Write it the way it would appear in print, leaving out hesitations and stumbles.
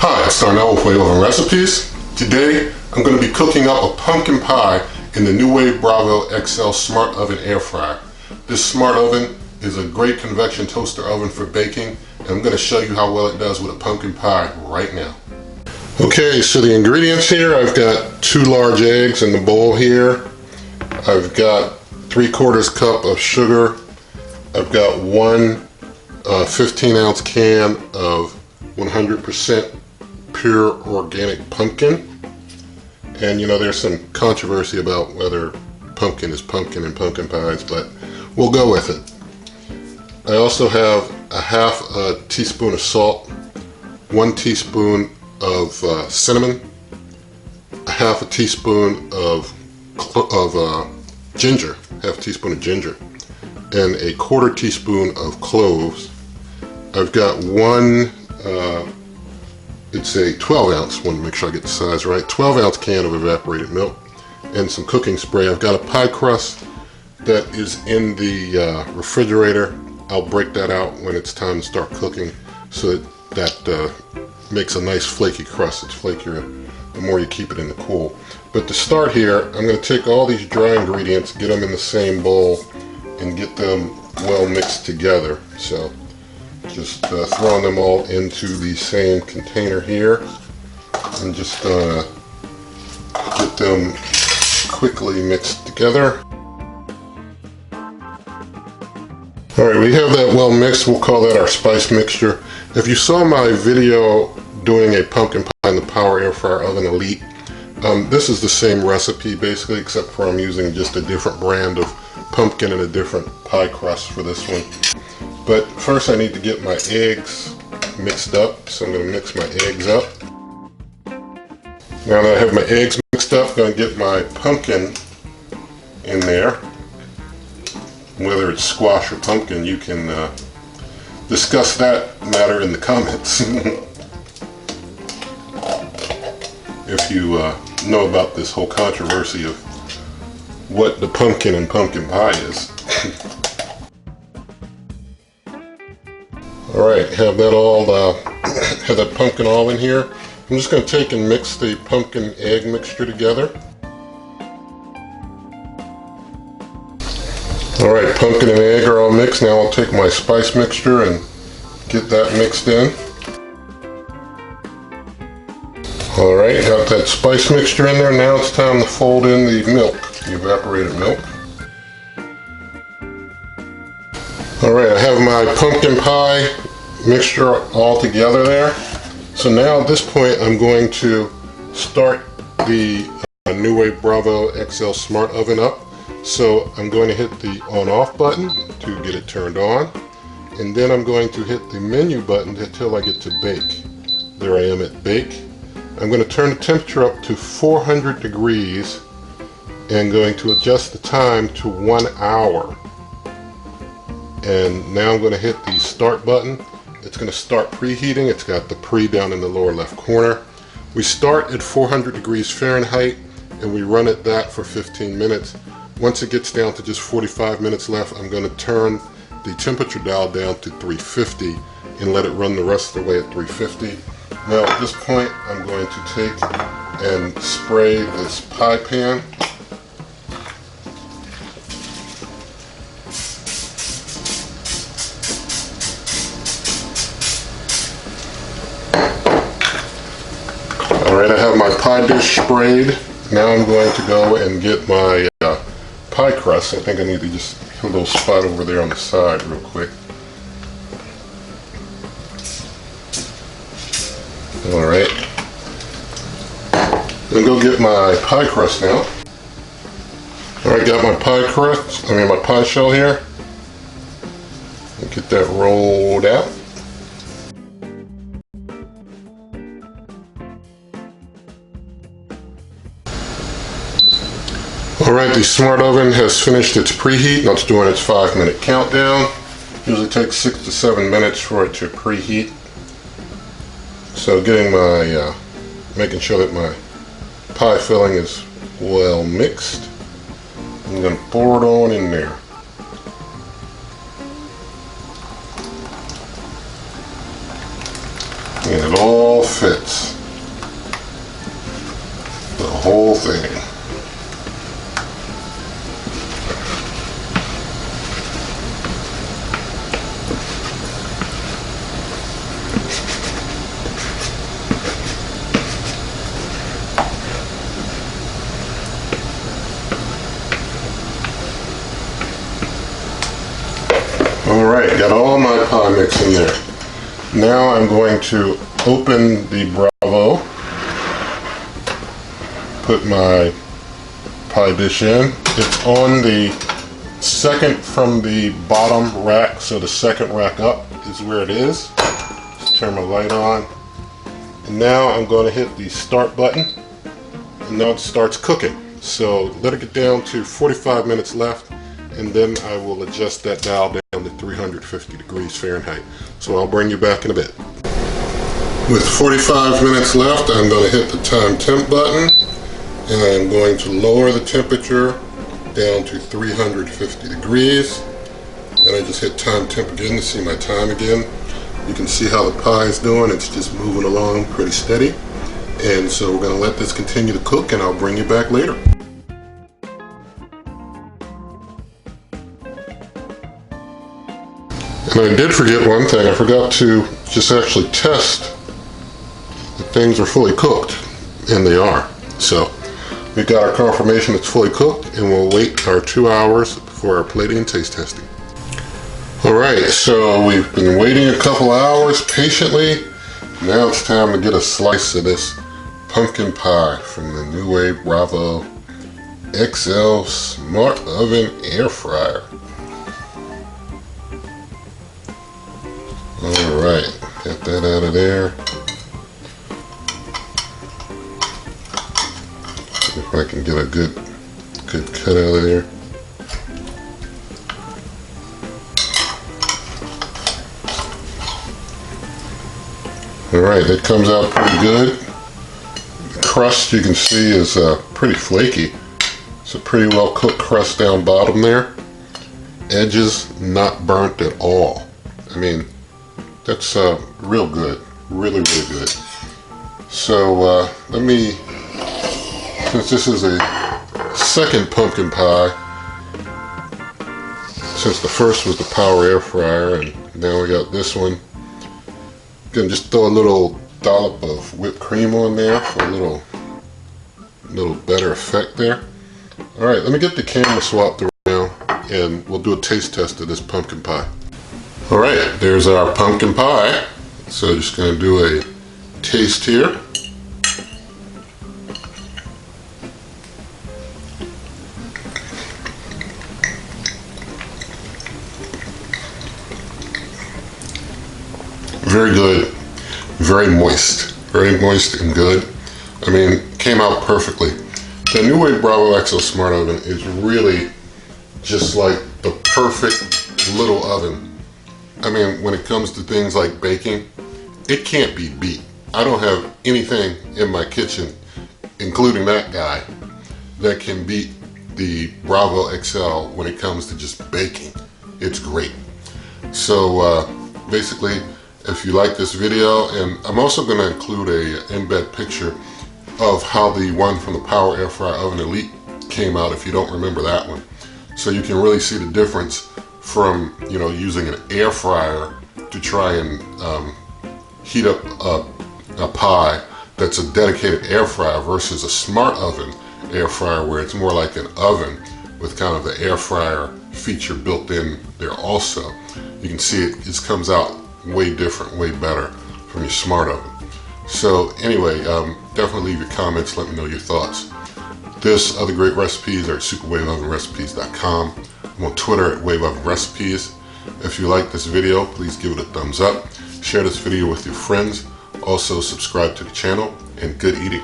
Hi, it's NuWave Oven Recipes. Today, I'm going to be cooking up a pumpkin pie in the NuWave Bravo XL Smart Oven Air Fryer. This smart oven is a great convection toaster oven for baking, and I'm going to show you how well it does with a pumpkin pie right now. Okay, so the ingredients here, I've got 2 large eggs in the bowl here. I've got 3/4 cup of sugar. I've got 1 15-ounce can of 100% pure organic pumpkin. And you know, there's some controversy about whether pumpkin is pumpkin in pumpkin pies, but we'll go with it. I also have a 1/2 teaspoon of salt, 1 teaspoon of cinnamon, a 1/2 teaspoon of ginger, 1/2 teaspoon of ginger, and a 1/4 teaspoon of cloves. I've got it's a 12-ounce, want to make sure I get the size right, 12-ounce can of evaporated milk, and some cooking spray. I've got a pie crust that is in the refrigerator. I'll break that out when it's time to start cooking, so that makes a nice flaky crust. It's flakier the more you keep it in the cool. But to start here, I'm going to take all these dry ingredients, get them in the same bowl, and get them well mixed together. So just throwing them all into the same container here. I'm just going to get them quickly mixed together. Alright, we have that well mixed. We'll call that our spice mixture. If you saw my video doing a pumpkin pie in the Power Air Fryer Oven Elite, this is the same recipe basically, except for I'm using just a different brand of pumpkin and a different pie crust for this one. But first I need to get my eggs mixed up, so I'm going to mix my eggs up. Now that I have my eggs mixed up, I'm going to get my pumpkin in there. Whether it's squash or pumpkin, you can discuss that matter in the comments. If you know about this whole controversy of what the pumpkin in pumpkin pie is. Alright, have that pumpkin all in here. I'm just going to take and mix the pumpkin egg mixture together. Alright, pumpkin and egg are all mixed. Now I'll take my spice mixture and get that mixed in. Alright, got that spice mixture in there. Now it's time to fold in the milk, the evaporated milk. Alright, I have my pumpkin pie mixture all together there. So now at this point I'm going to start the NuWave Bravo XL Smart Oven up. So I'm going to hit the on-off button to get it turned on, and then I'm going to hit the menu button until I get to bake. There I am at bake. I'm going to turn the temperature up to 400 degrees and going to adjust the time to 1 hour. And now I'm going to hit the start button. It's going to start preheating. It's got the pre down in the lower left corner. We start at 400 degrees Fahrenheit and we run at that for 15 minutes. Once it gets down to just 45 minutes left, I'm going to turn the temperature dial down to 350 and let it run the rest of the way at 350. Now at this point, I'm going to take and spray this pie pan. Alright, I have my pie dish sprayed. Now I'm going to go and get my pie crust. I think I need to just put a little spot over there on the side real quick. Alright. I'm going to go get my pie crust now. Alright, got my pie crust, my pie shell here. Get that rolled out. Alright, the smart oven has finished its preheat. Now it's doing its 5-minute countdown. Usually takes 6 to 7 minutes for it to preheat. So getting my, making sure that my pie filling is well mixed. I'm going to pour it on in there. And it all fits. The whole thing. Alright, got all my pie mix in there. Now I'm going to open the Bravo, put my pie dish in. It's on the second from the bottom rack, so the second rack up is where it is. Just turn my light on. And now I'm going to hit the start button, and now it starts cooking. So let it get down to 45 minutes left, and then I will adjust that dial down to 350 degrees Fahrenheit. So I'll bring you back in a bit. With 45 minutes left, I'm going to hit the time temp button, and I'm going to lower the temperature down to 350 degrees. And I just hit time temp again to see my time again. You can see how the pie is doing. It's just moving along pretty steady. And so we're going to let this continue to cook, and I'll bring you back later. And I did forget one thing. I forgot to just actually test that things are fully cooked, and they are. So we got our confirmation it's fully cooked, and we'll wait our 2 hours for our plating and taste testing. Alright, so we've been waiting a couple hours patiently. Now it's time to get a slice of this pumpkin pie from the NuWave Bravo XL Smart Oven Air Fryer. Alright, get that out of there. See if I can get a good cut out of there. Alright, it comes out pretty good. The crust you can see is pretty flaky. It's a pretty well cooked crust down bottom there. Edges not burnt at all. I mean, that's real good, really good. So let me, since this is a second pumpkin pie, since the first was the power air fryer and now we got this one, I'm gonna just throw a little dollop of whipped cream on there for a little better effect there. All right, let me get the camera swapped around and we'll do a taste test of this pumpkin pie. Alright, there's our pumpkin pie. So just going to do a taste here. Very good, very moist and good. I mean, came out perfectly. The NuWave Bravo XL Smart Oven is really just like the perfect little oven. I mean, when it comes to things like baking, it can't be beat. I don't have anything in my kitchen, including that guy, that can beat the Bravo XL when it comes to just baking. It's great. So basically, if you like this video, and I'm also going to include a embed picture of how the one from the Power Air Fryer Oven Elite came out if you don't remember that one. So you can really see the difference from, you know, using an air fryer to try and heat up a pie that's a dedicated air fryer versus a smart oven air fryer where it's more like an oven with kind of the air fryer feature built in there also. You can see it just comes out way different, way better from your smart oven. So anyway, definitely leave your comments, let me know your thoughts. This other great recipes are at superwaveovenrecipes.com. I'm on Twitter at WaveOvenRecipes. If you like this video, please give it a thumbs up. Share this video with your friends. Also subscribe to the channel, and good eating.